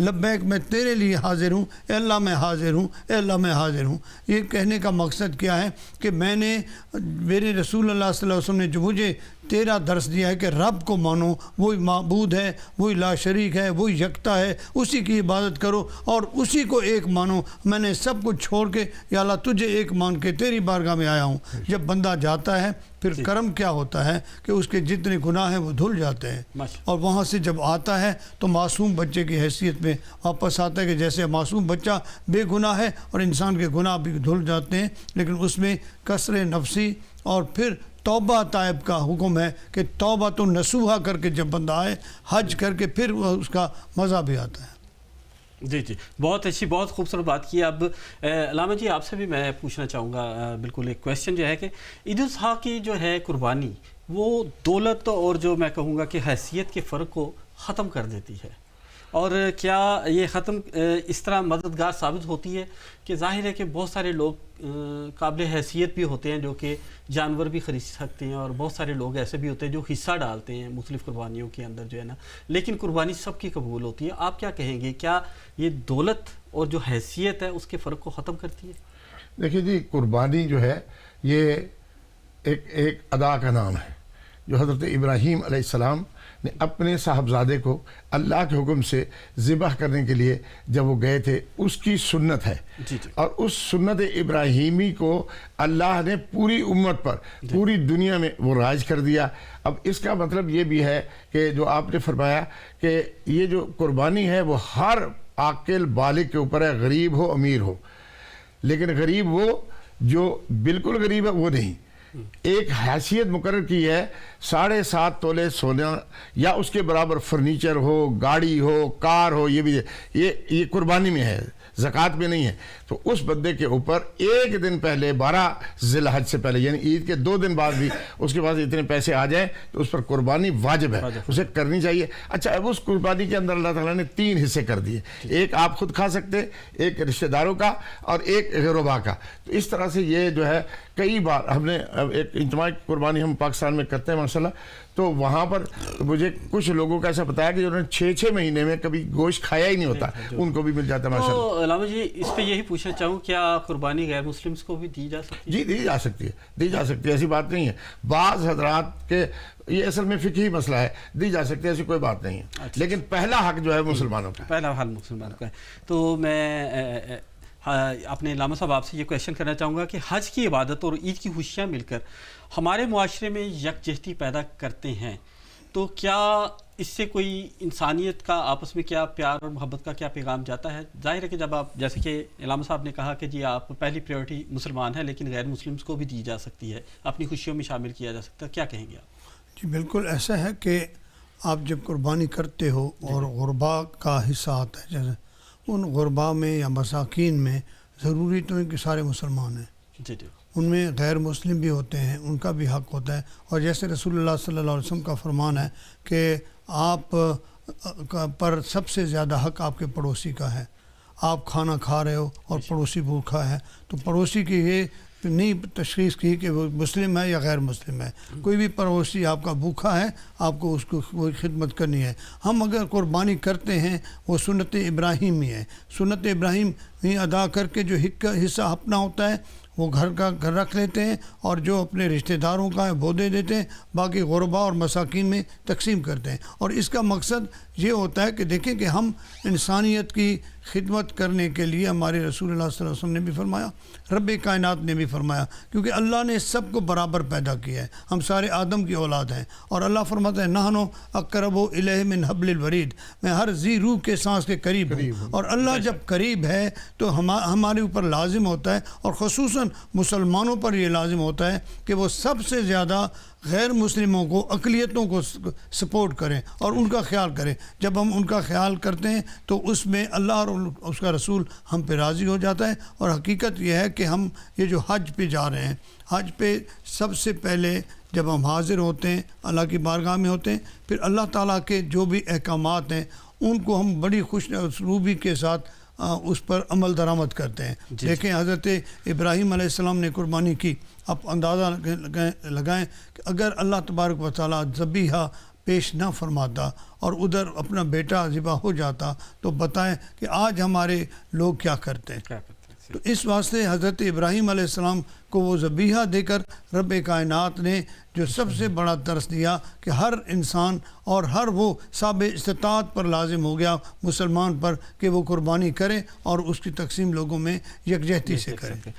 لبیک میں تیرے لیے حاضر ہوں، اے اللہ میں حاضر ہوں، اے اللہ میں حاضر ہوں۔ یہ کہنے کا مقصد کیا ہے کہ میں نے، میرے رسول اللہ صلی اللہ علیہ وسلم نے جو مجھے تیرا درس دیا ہے کہ رب کو مانو، وہی معبود ہے، وہی لا شریک ہے، وہی یکتا ہے، اسی کی عبادت کرو اور اسی کو ایک مانو۔ میں نے سب کچھ چھوڑ کے یا اللہ تجھے ایک مان کے تیری بارگاہ میں آیا ہوں۔ جب بندہ جاتا ہے پھر کرم کیا ہوتا ہے کہ اس کے جتنے گناہ ہیں وہ دھل جاتے ہیں، اور وہاں سے جب آتا ہے تو معصوم بچے کی حیثیت میں واپس آتا ہے کہ جیسے معصوم بچہ بے گناہ ہے اور انسان کے گناہ بھی دھل جاتے ہیں، لیکن اس میں کسر نفسی اور پھر توبہ طائب کا حکم ہے کہ توبہ تو نصوحہ کر کے جب بندہ آئے حج کر کے پھر اس کا مزہ بھی آتا ہے۔ جی جی، بہت اچھی، بہت خوبصورت بات کی۔ اب علامہ جی آپ سے بھی میں پوچھنا چاہوں گا بالکل ایک کویسچن جو ہے کہ عید الاضحیٰ کی جو ہے قربانی وہ دولت اور جو میں کہوں گا کہ حیثیت کے فرق کو ختم کر دیتی ہے، اور کیا یہ ختم اس طرح مددگار ثابت ہوتی ہے کہ ظاہر ہے کہ بہت سارے لوگ قابل حیثیت بھی ہوتے ہیں جو کہ جانور بھی خرید سکتے ہیں، اور بہت سارے لوگ ایسے بھی ہوتے ہیں جو حصہ ڈالتے ہیں مختلف قربانیوں کے اندر جو ہے نا، لیکن قربانی سب کی قبول ہوتی ہے۔ آپ کیا کہیں گے، کیا یہ دولت اور جو حیثیت ہے اس کے فرق کو ختم کرتی ہے؟ دیکھیے جی، قربانی جو ہے یہ ایک ادا کا نام ہے جو حضرت ابراہیم علیہ السلام نے اپنے صاحبزادے کو اللہ کے حکم سے ذبح کرنے کے لیے جب وہ گئے تھے، اس کی سنت ہے، اور اس سنت ابراہیمی کو اللہ نے پوری امت پر، پوری دنیا میں وہ رائج کر دیا۔ اب اس کا مطلب یہ بھی ہے کہ جو آپ نے فرمایا کہ یہ جو قربانی ہے وہ ہر عاقل بالغ کے اوپر ہے، غریب ہو امیر ہو، لیکن غریب وہ جو بالکل غریب ہے وہ نہیں۔ ایک حیثیت مقرر کی ہے، 7.5 تولے سونا یا اس کے برابر فرنیچر ہو، گاڑی ہو، کار ہو، یہ بھی یہ قربانی میں ہے، زکوٰۃ میں نہیں ہے۔ تو اس بندے کے اوپر ایک دن پہلے 12 ذی الحج سے پہلے، یعنی عید کے 2 دن بعد بھی اس کے پاس اتنے پیسے آ جائیں تو اس پر قربانی واجب ہے، اسے کرنی چاہیے۔ اچھا، اب اس قربانی کے اندر اللہ تعالیٰ نے 3 حصے کر دیے، ایک آپ خود کھا سکتے، ایک رشتہ داروں کا، اور ایک غربا کا۔ تو اس طرح سے یہ جو ہے کئی بار ہم نے ایک اجتماعی قربانی ہم پاکستان میں کرتے ہیں ماشاءاللہ، تو وہاں پر مجھے کچھ لوگوں کا ایسا بتایا کہ انہوں نے 6 مہینے میں کبھی گوشت کھایا ہی نہیں ہوتا، ان کو بھی مل جاتا ہے ماشاءاللہ۔ تو علامہ جی اس پہ یہی پوچھنا چاہوں، کیا قربانی غیر مسلمس کو بھی دی جا سکتی ہے؟ جی، دی جا سکتی ہے، دی جا سکتی ہے، ایسی بات نہیں ہے۔ بعض حضرات کے یہ اصل میں فقہی مسئلہ ہے، دی جا سکتی ہے، ایسی کوئی بات نہیں ہے، لیکن پہلا حق جو ہے مسلمانوں کا، پہلا حق مسلمانوں کا ہے۔ تو میں اپنے علامہ صاحب آپ سے یہ کویشچن کرنا چاہوں گا کہ حج کی عبادت اور عید کی خوشیاں مل کر ہمارے معاشرے میں یکجہتی پیدا کرتے ہیں، تو کیا اس سے کوئی انسانیت کا آپس میں کیا پیار اور محبت کا کیا پیغام جاتا ہے؟ ظاہر ہے کہ جب آپ، جیسے کہ علامہ صاحب نے کہا کہ جی آپ پہلی پریورٹی مسلمان ہیں، لیکن غیر مسلمس کو بھی دی جا سکتی ہے، اپنی خوشیوں میں شامل کیا جا سکتا ہے، کیا کہیں گے آپ؟ جی بالکل ایسا ہے کہ آپ جب قربانی کرتے ہو اور غربا کا حصہ آتا ہے، جیسے ان غربا میں یا مساکین میں ضروری تو ہے کہ سارے مسلمان ہیں، جی جی، ان میں غیر مسلم بھی ہوتے ہیں، ان کا بھی حق ہوتا ہے، اور جیسے رسول اللہ صلی اللہ علیہ وسلم کا فرمان ہے کہ آپ پر سب سے زیادہ حق آپ کے پڑوسی کا ہے۔ آپ کھانا کھا رہے ہو اور پڑوسی بھوکا ہے تو پڑوسی کی یہ نہیں تشخیص کی کہ وہ مسلم ہے یا غیر مسلم ہے، کوئی بھی پڑوسی آپ کا بھوکا ہے، آپ کو اس کو کوئی خدمت کرنی ہے۔ ہم اگر قربانی کرتے ہیں وہ سنت ابراہیمی ہے، سنت ابراہیم ہی ادا کر کے جو حصہ اپنا ہوتا ہے وہ گھر رکھ لیتے ہیں، اور جو اپنے رشتہ داروں کا ہے وہ دے دیتے ہیں، باقی غربا اور مساکین میں تقسیم کرتے ہیں۔ اور اس کا مقصد یہ ہوتا ہے کہ دیکھیں کہ ہم انسانیت کی خدمت کرنے کے لیے، ہمارے رسول اللہ صلی اللہ علیہ وسلم نے بھی فرمایا، رب کائنات نے بھی فرمایا، کیونکہ اللہ نے سب کو برابر پیدا کیا ہے، ہم سارے آدم کی اولاد ہیں، اور اللہ فرماتا ہے نحنو اقرب الیہ من حبل الورید، میں ہر ذی روح کے سانس کے قریب ہوں، اور اللہ جب قریب ہے تو ہمارے اوپر لازم ہوتا ہے، اور خصوصاً مسلمانوں پر یہ لازم ہوتا ہے کہ وہ سب سے زیادہ غیر مسلموں کو، اقلیتوں کو سپورٹ کریں اور ان کا خیال کریں۔ جب ہم ان کا خیال کرتے ہیں تو اس میں اللہ اور اس کا رسول ہم پہ راضی ہو جاتا ہے۔ اور حقیقت یہ ہے کہ ہم یہ جو حج پہ جا رہے ہیں، حج پہ سب سے پہلے جب ہم حاضر ہوتے ہیں، اللہ کی بارگاہ میں ہوتے ہیں، پھر اللہ تعالیٰ کے جو بھی احکامات ہیں ان کو ہم بڑی خوش اسلوبی کے ساتھ اس پر عمل درآمد کرتے ہیں۔ دیکھیں حضرت ابراہیم علیہ السلام نے قربانی کی، آپ اندازہ لگائیں کہ اگر اللہ تبارک و تعالیٰ ذبیحہ پیش نہ فرماتا اور ادھر اپنا بیٹا ذبح ہو جاتا تو بتائیں کہ آج ہمارے لوگ کیا کرتے ہیں. تو اس واسطے حضرت ابراہیم علیہ السلام کو وہ ذبیحہ دے کر رب کائنات نے جو سب سے بڑا درس دیا کہ ہر انسان اور ہر وہ صاحب استطاعت پر لازم ہو گیا مسلمان پر کہ وہ قربانی کرے اور اس کی تقسیم لوگوں میں یکجہتی سے کرے.